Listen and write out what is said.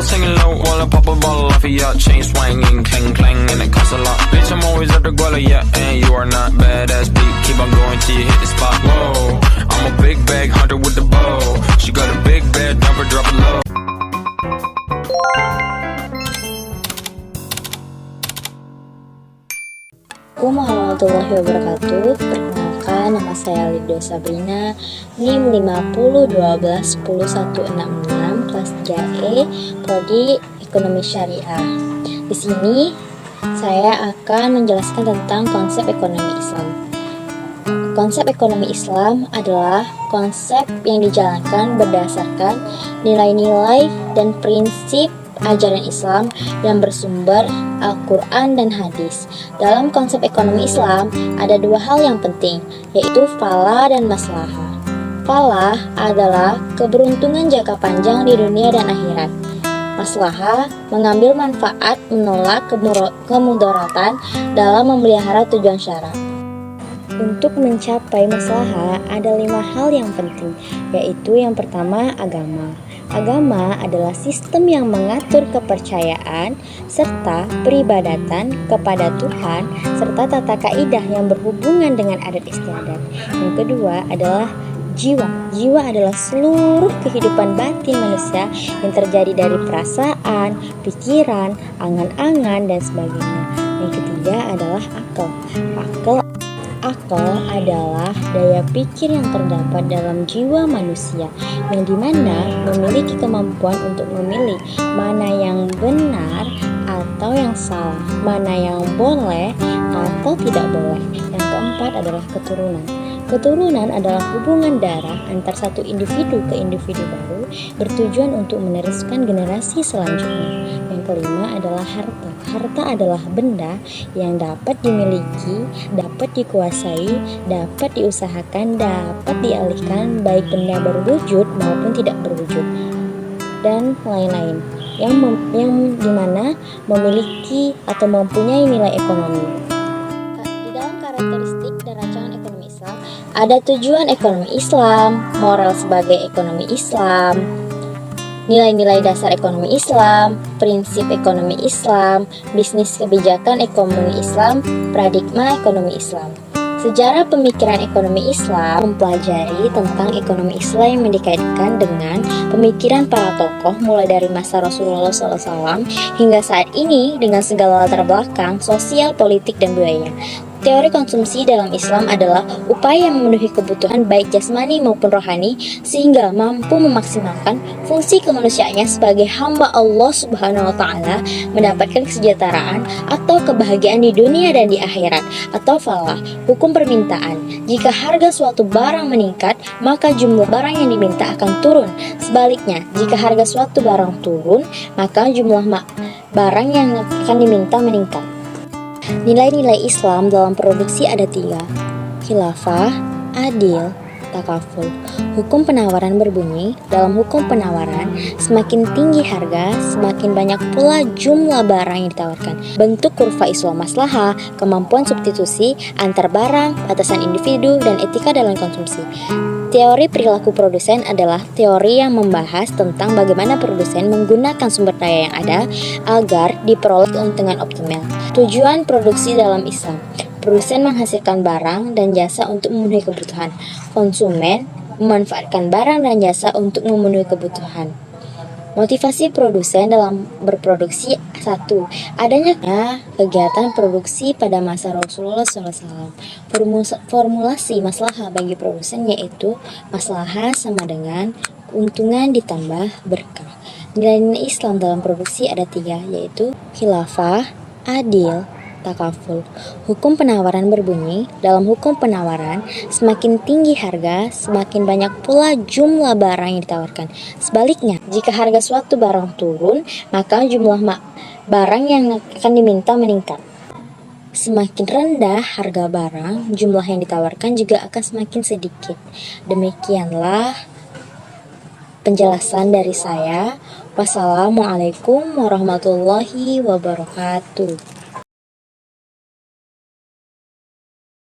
singing low while I pop a bottle off of ya. Chain swinging, clang clang, and it costs a lot. Bitch, I'm always at the guala, yeah, and you are not badass beat. Keep on going till you hit the spot. Whoa, I'm a big bag hunter with the bow. She got a big bed, number drop it low. Assalamualaikum warahmatullahi wabarakatuh. Perkenalkan, nama saya Lido Sabrina, NIM 50121166, kelas 3E, Prodi Ekonomi Syariah. Di sini saya akan menjelaskan tentang konsep ekonomi Islam. Konsep ekonomi Islam adalah konsep yang dijalankan berdasarkan nilai-nilai dan prinsip ajaran Islam yang bersumber Al-Quran dan hadis. Dalam konsep ekonomi Islam ada dua hal yang penting, yaitu falah dan maslahah. Falah adalah keberuntungan jangka panjang di dunia dan akhirat. Maslahah mengambil manfaat menolak kemudaratan dalam memelihara tujuan syara. Untuk mencapai maslahah ada 5 hal yang penting, yaitu yang pertama agama. Agama adalah sistem yang mengatur kepercayaan serta peribadatan kepada Tuhan serta tata kaidah yang berhubungan dengan adat istiadat. Yang kedua adalah jiwa. Jiwa adalah seluruh kehidupan batin manusia yang terjadi dari perasaan, pikiran, angan-angan, dan sebagainya. Yang ketiga adalah akal. Akal adalah daya pikir yang terdapat dalam jiwa manusia, yang dimana memiliki kemampuan untuk memilih mana yang benar atau yang salah, mana yang boleh atau tidak boleh. Yang keempat adalah keturunan. Keturunan adalah hubungan darah antar satu individu ke individu baru bertujuan untuk meneruskan generasi selanjutnya. Yang kelima adalah harta. Harta adalah benda yang dapat dimiliki, dapat dikuasai, dapat diusahakan, dapat dialihkan, baik benda berwujud maupun tidak berwujud, dan lain-lain yang dimana memiliki atau mempunyai nilai ekonomi. Di dalam karakteristik dan rancangan ekonomi Islam ada tujuan ekonomi Islam, moral sebagai ekonomi Islam, nilai-nilai dasar ekonomi Islam, prinsip ekonomi Islam, bisnis kebijakan ekonomi Islam, paradigma ekonomi Islam. Sejarah pemikiran ekonomi Islam mempelajari tentang ekonomi Islam yang dikaitkan dengan pemikiran para tokoh mulai dari masa Rasulullah SAW hingga saat ini dengan segala latar belakang sosial, politik, dan budaya. Teori konsumsi dalam Islam adalah upaya memenuhi kebutuhan baik jasmani maupun rohani sehingga mampu memaksimalkan fungsi kemanusiaannya sebagai hamba Allah Subhanahu wa Ta'ala, mendapatkan kesejahteraan atau kebahagiaan di dunia dan di akhirat. Atau falah, hukum permintaan. Jika harga suatu barang meningkat, maka jumlah barang yang diminta akan turun. Sebaliknya, jika harga suatu barang turun, maka jumlah barang yang akan diminta meningkat. Nilai-nilai Islam dalam produksi ada 3, khilafah, adil, takaful. Hukum penawaran berbunyi, dalam hukum penawaran, semakin tinggi harga, semakin banyak pula jumlah barang yang ditawarkan. Bentuk kurva Islam maslahah, kemampuan substitusi antar barang, batasan individu, dan etika dalam konsumsi. Teori perilaku produsen adalah teori yang membahas tentang bagaimana produsen menggunakan sumber daya yang ada agar diperoleh keuntungan optimal. Tujuan produksi dalam Islam: produsen menghasilkan barang dan jasa untuk memenuhi kebutuhan konsumen, memanfaatkan barang dan jasa untuk memenuhi kebutuhan. Motivasi produsen dalam berproduksi: 1. Adanya kegiatan produksi pada masa Rasulullah SAW. Formulasi maslahah bagi produsen yaitu maslahah sama dengan keuntungan ditambah berkah. Nilai-nilai Islam dalam produksi ada 3, yaitu khilafah, adil, takaful. Hukum penawaran berbunyi, dalam hukum penawaran, semakin tinggi harga, semakin banyak pula jumlah barang yang ditawarkan. Sebaliknya, jika harga suatu barang turun, maka jumlah barang yang akan diminta meningkat. Semakin rendah harga barang, jumlah yang ditawarkan juga akan semakin sedikit. Demikianlah penjelasan dari saya. Wassalamualaikum warahmatullahi wabarakatuh.